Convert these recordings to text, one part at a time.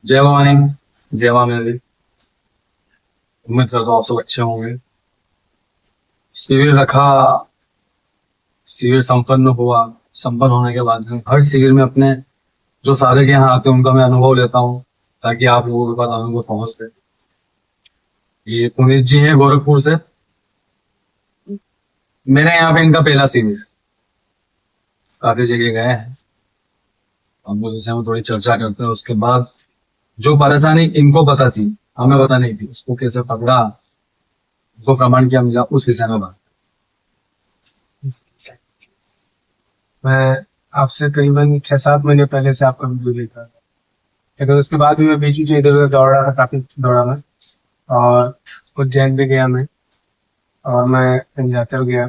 जय भवानी। जय माँ मेरी। उम्मीद करता हूँ आप सब अच्छे होंगे। शिविर रखा, शिविर संपन्न हुआ। संपन्न होने के बाद में हर शिविर में अपने जो साधक यहाँ आते हैं उनका मैं अनुभव लेता हूँ, ताकि आप लोगों के पास अनुभव पहुंच सके। ये पुनीत जी हैं गोरखपुर से। मेरे यहाँ पे इनका पहला शिविर, काफी जगह गए हैं। हम उस विषय में थोड़ी चर्चा करते हैं। उसके बाद जो परेशानी इनको पता थी, हमें पता नहीं थी, उसको कैसे पकड़ा, उसको प्रमाण क्या मिला, उस विषय में बात। मैं आपसे करीबन 6-7 महीने पहले से आपका वीडियो देख रहा था, लेकिन उसके बाद भी मैं बीच बीच में इधर उधर दौड़ रहा था, काफी दौड़ा मैं। और उज्जैन भी गया मैं, और मैं विंध्याचल गया,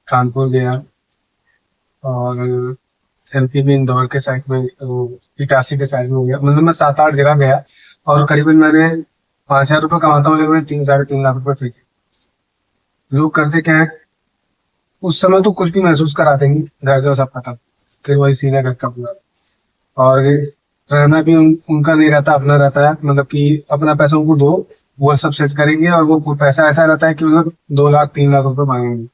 कानपुर गया, और एमपी भी इंदौर के साइड में, इटारसी के साइड में गया। मतलब मैं 7-8 जगह गया, और करीबन मैंने 5,000 रुपये कमाता हूँ, लेकिन मैंने 3-3.5 लाख रुपये फेंके। लोग करते क्या है, उस समय तो कुछ भी महसूस करा देंगे, घर से सब खत्म, फिर वही सीने घर का पूरा। और रहना भी उनका नहीं रहता, अपना रहता है। मतलब कि अपना पैसा उनको दो, वो सब सेट करेंगे, और वो पैसा ऐसा रहता है कि मतलब 2 लाख 3 लाख रुपए मांगेंगे,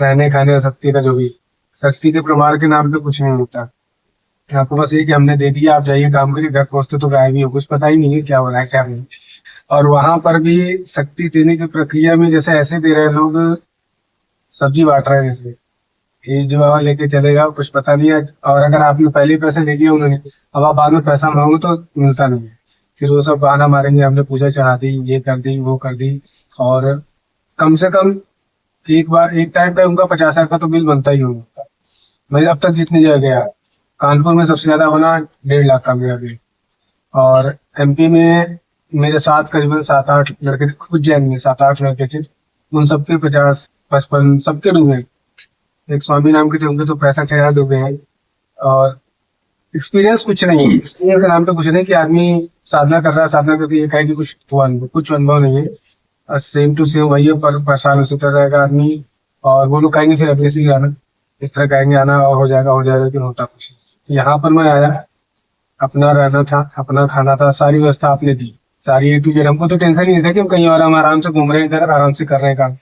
रहने खाने और शक्ति का जो भी। शक्ति के प्रमाण के नाम पे कुछ नहीं होता। आपको बस ये कि हमने दे दिया, आप जाइए काम करिए, घर पहुंचते तो गायब ही हो, कुछ पता ही नहीं है क्या हो रहा है क्या नहीं। और वहां पर भी शक्ति देने की प्रक्रिया में जैसे ऐसे दे रहे हैं लोग, सब्जी बांट रहे हैं जैसे कि जो वहां लेके चलेगा कुछ पता नहीं है। और अगर आपने पहले ही पैसे ले लिए उन्होंने, अब आप बाद में पैसा मांगो तो मिलता नहीं है। फिर वो सब बहाना मारेंगे, हमने पूजा चढ़ा दी, ये कर दी, वो कर दी। और कम से कम एक बार एक टाइम का उनका 50,000 का तो बिल बनता ही होगा। मैं अब तक जितनी जगह गया, कानपुर में सबसे ज्यादा बना 1.5 लाख का मेरा बिल। और एमपी में मेरे साथ करीबन 7-8 लड़के थे, उज्जैन में 7-8 लड़के थे, उन सबके 50-55 सबके डूबे। एक स्वामी नाम के थे, उनके तो 65,000 डूबे हैं। और एक्सपीरियंस कुछ नहीं है, एक्सपीरियंस के नाम पे कुछ नहीं कि आदमी साधना कर रहा है, साधना करके ये कहे कि कुछ अनुभव नहीं है। सेम टू सेम वही है, पर परेशान उसी तरह रहेगा आदमी। और वो लोग कहेंगे फिर अगले से ही आना, इस तरह कहेंगे आना और हो जाएगा, लेकिन होता कुछ नहीं। यहाँ पर मैं आया, अपना रहना था, अपना खाना था, सारी व्यवस्था आपने दी, सारी A to Z। हमको तो टेंशन ही नहीं था कि हम कहीं और, हम आराम से घूम रहे हैं इधर, आराम से कर रहे हैं काम।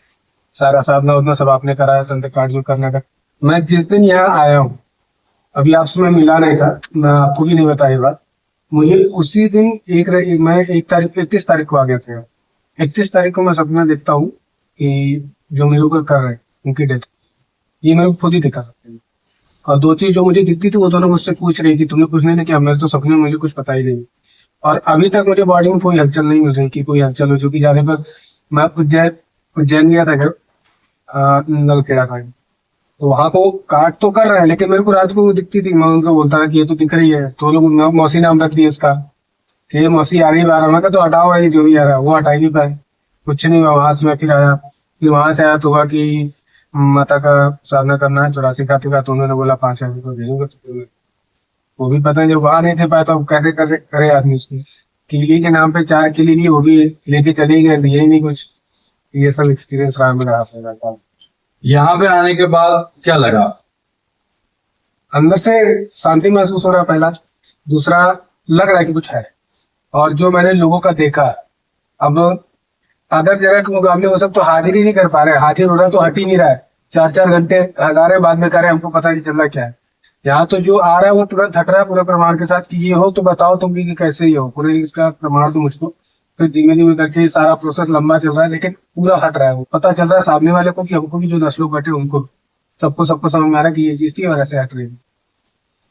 सारा साधना उतना सब आपने कराया, तंत्र कार्ड जो करने का। मैं जिस दिन यहाँ आया हूँ, अभी आपसे मैं मिला नहीं था, मैं आपको भी नहीं बताया ये बात। मुझे उसी दिन मैं 1 तारीख 31 तारीख को आ गया था। 31 तारीख को मैं सपना देखता हूँ कि जो मेरे ऊपर कर रहे हैं उनकी डेथ, ये मैं खुद ही देखा सकते हैं। और 2 चीज जो मुझे दिखती थी वो दोनों मुझसे पूछ रही थी, तुमने कुछ नहीं किया? मैं तो सपने में, मुझे कुछ पता ही नहीं। और अभी तक मुझे बॉडी में कोई हलचल नहीं मिल रही कि कोई हलचल हो चुकी जाने पर। मैं उज्जैन गया था घर, नलखेड़ा का। तो वहां को काट तो कर रहे हैं, लेकिन मेरे को रात को वो दिखती थी, मैं उनको बोलता था कि ये तो दिख रही है, तो लोग मौसी नाम रख दिए उसका कि ये मौसी आ रही है बारह। मैं कहा तो हटाओ भाई, जो भी आ रहा है वो हटा ही नहीं पाए। कुछ नहीं हुआ, वहां से मैं फिर आया, फिर वहां से आया तो हुआ कि माता का साधना करना है, 84 खाते का, तो उन्होंने बोला 5,000 रुपये भेजूंगा। तो वो भी पता है, जब वहां नहीं थे पाए तो अब कैसे करे आदमी उसकी। किली के नाम पे 4 किली ली, वो भी लेके चले गए, दिए ही नहीं कुछ। ये सब एक्सपीरियंस रहा मेरा आपने। यहाँ पे आने के बाद क्या लगा? अंदर से शांति महसूस हो रहा है पहला। दूसरा, लग रहा है कि कुछ है। और जो मैंने लोगों का देखा, अब अदर जगह के मुकाबले वो सब तो हाजिर ही नहीं कर पा रहे, हाजिर हो रहा तो हट ही नहीं रहा है। 4-4 घंटे हजा रहे, बाद में कर रहे, हमको पता नहीं चल रहा क्या है। यहाँ तो जो आ रहा है वो तुरंत हट रहा है पूरे प्रमाण के साथ कि ये हो तो बताओ तुम भी कि कैसे ही हो, पूरे इसका प्रमाण तो मुझको। फिर धीमे धीमे करके सारा प्रोसेस लंबा चल रहा है, लेकिन पूरा हट रहा है। वो पता चल रहा है सामने वाले को कि हमको भी, जो 10 लोग बैठे उनको, सबको सबको समझ में आ रहा है कि ये चीज थी और ऐसे हट रही है।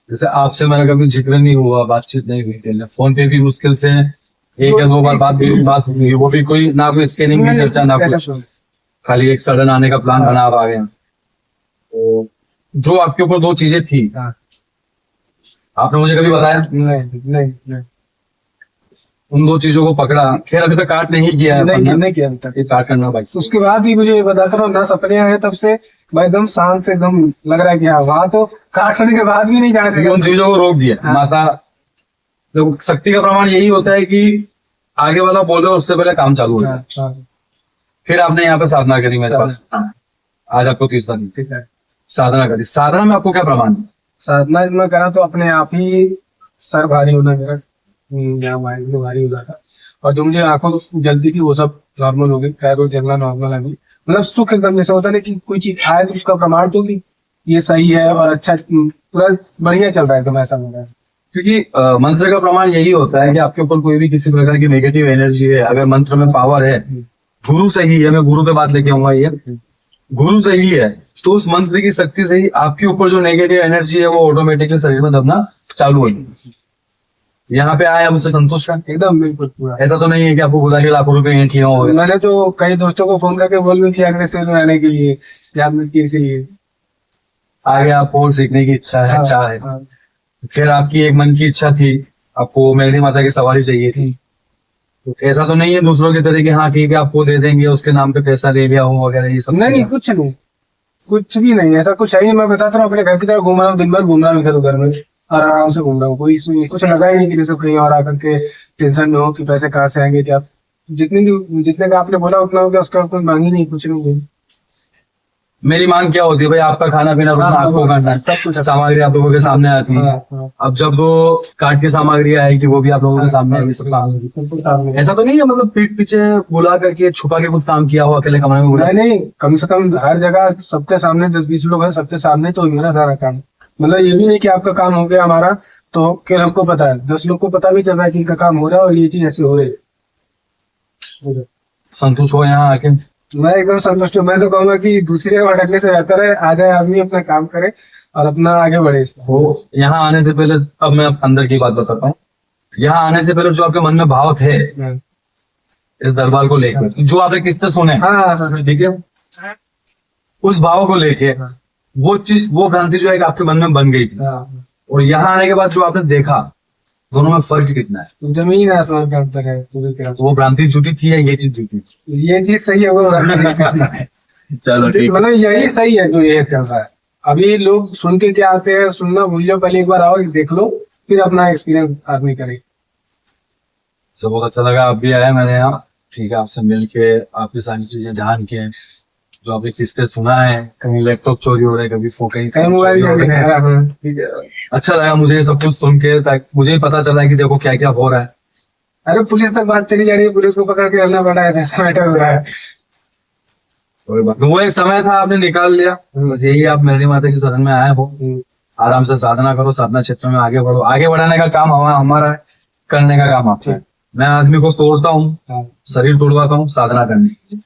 जैसे आपसे मेरा कभी जिक्र नहीं हुआ, बातचीत नहीं हुई, फोन पे भी मुश्किल से 1 या 2 बार बात हुई, वो भी कोई ना, कोई स्कैनिंग की चर्चा ना कुछ, खाली एक सडन आने का प्लान बना आ गया। तो जो आपके ऊपर 2 चीजें थी, हाँ। आपने मुझे कभी बताया? नहीं नहीं नहीं उन 2 चीजों को पकड़ा। खैर अभी तक काट नहीं किया है, नहीं किया अभी तक। ये काट करना बाकी। उसके बाद भी मुझे बताता रहा ना, सपने आए तब से मैं एकदम शांत, एकदम लग रहा है कि हाँ, वहां तो काट होने के बाद भी नहीं जाना चाहिए। उन चीजों को रोक दिया। हाँ। माता, तो शक्ति का प्रमाण यही होता है कि आगे वाला बोले उससे पहले काम चालू हो जाए। हाँ, फिर आपने यहाँ पे साधना करी मेरे पास, आज आपको 30 दिन ठीक है। साधना करी। साधना में आपको क्या प्रमाण है? साधना में करा तो अपने आप ही सर भारी होना मेरा, यहाँ माइंड में भारी हो जाता। और जो मुझे आंखों जलती थी वो सब नॉर्मल हो गई, पैर और जलना नॉर्मल है अभी। मतलब सुख एकदम जैसा होता है ना कि कोई चीज आए तो उसका प्रमाण तो भी ये सही है और अच्छा पूरा बढ़िया चल रहा है, तो ऐसा हो रहा है। क्योंकि मंत्र का प्रमाण यही होता है कि आपके ऊपर कोई भी किसी प्रकार की नेगेटिव एनर्जी है, अगर मंत्र में पावर है, गुरु सही है, मैं गुरु पे बात लेके आऊंगा, ये गुरु सही है तो उस मंत्र की शक्ति से ही आपके ऊपर जो नेगेटिव एनर्जी है वो ऑटोमेटिकली शरीर में दबना चालू होगी। यहाँ पे आए, हम उससे संतुष्ट हैं एकदम बिल्कुल पूरा। ऐसा तो नहीं है कि आपको खुदा के लाखों रुपए किए होंगे। मैंने तो कई दोस्तों को फोन करके बोल भी दिया अग्रेसिव में आने के लिए, जागृत के इसलिए। आगे आपको और सीखने की इच्छा है, चाह है। हाँ। फिर आपकी एक मन की इच्छा थी, आपको मेरी माता की सवारी चाहिए थी। तो ऐसा तो नहीं है दूसरों की तरह कि हाँ ठीक है आपको दे देंगे, उसके नाम पे पैसा ले लिया हो वगैरह, ये सब नहीं, कुछ नहीं, कुछ भी नहीं, ऐसा कुछ है ही नहीं। मैं बताता हूँ, अपने घर की तरफ घूम रहा हूँ, दिन भर घूम रहा हूँ इधर उधर में, और आराम से घूम रहा हूँ, कोई इसमें कुछ लगा ही नहीं कि जैसे कहीं और आकर के टेंशन में हो कि पैसे कहाँ से आएंगे। क्या जितने का आपने बोला उतना हो गया, उसका कोई मांग ही नहीं, कुछ नहीं है। मेरी मांग क्या होती है भाई, आपका खाना पीना रुकना हाँ, आपको करना है, सब कुछ। सामग्री आप लोगों के सामने आती है। हाँ, हाँ। अब जब वो काट की सामग्री आएगी वो भी आप लोगों के सामने आएगी, सब सामने। ऐसा तो नहीं है मतलब पीठ पीछे बुला करके छुपा के कुछ काम किया हो अकेले कमरे में बुला। नहीं, कम से कम हर जगह सबके सामने 10-20 लोग हैं, सबके सामने तो मेरा सारा काम। मतलब ये भी नहीं कि आपका काम हो गया हमारा तो फिर हमको पता है, 10 लोग को पता भी चल रहा है कि इनका काम हो रहा है और ये चीज ऐसे हो रही है। संतुष्ट हो यहाँ आके? मैं एकदम संतुष्ट हूँ। मैं तो कहूंगा कि दूसरी जगह भटकने से बेहतर है आ जाए आदमी, अपना काम करे और अपना आगे बढ़े। वो यहाँ आने से पहले, अब मैं अंदर की बात बताता हूँ, यहाँ आने से पहले जो आपके मन में भाव थे इस दरबार को लेकर, जो आपने किससे सुने, हाँ, ठीक है, उस भाव को लेके वो चीज, वो भ्रांति जो है कि आपके मन में बन गई थी, और यहाँ आने के बाद जो आपने देखा, दोनों में फर्क कितना है? जमीन आसमान का अंतर है पूरी तरह से। वो भ्रांति झूठी थी या ये चीज झूठी? ये चीज सही है, वो भ्रांति चलो ठीक, मतलब यही सही है जो ये चल रहा है। अभी लोग सुन के क्या आते हैं, सुनना भूल जाओ, पहले एक बार आओ देख लो, फिर अपना एक्सपीरियंस आदमी करे। सब बहुत अच्छा लगा, आप भी आए मेरे यहाँ, ठीक है, आपसे मिल के, आपकी सारी चीजें जान के, जो आपने किससे सुना है, कहीं लैपटॉप चोरी हो रहा है, कभी कहीं मोबाइल चोरी हो रहा है, ठीक है। अच्छा लगा मुझे ये सब कुछ सुन के, ताकि मुझे ही पता चला कि देखो क्या क्या हो रहा है। अरे पुलिस तक बात चली जा रही है, पुलिस को पकड़ के रहना पड़ा है, ऐसा मैटर हो रहा है। कोई बात नहीं, वो एक समय था आपने निकाल लिया, बस यही, आप मेरी माता की शरण में आए हो, आराम से साधना करो, साधना क्षेत्र में आगे बढ़ो, आगे बढ़ाने का काम हमारा है, करने का काम आपका है। मैं आदमी को तोड़ता हूँ, शरीर तोड़वाता हूँ साधना करने।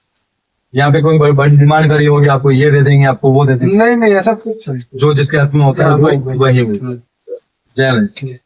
यहाँ पे कोई बड़ी डिमांड करी होगी, आपको ये दे देंगे, आपको वो दे देंगे, नहीं, ऐसा कुछ जो जिसके हाथ में होता है वही। जय हिंद।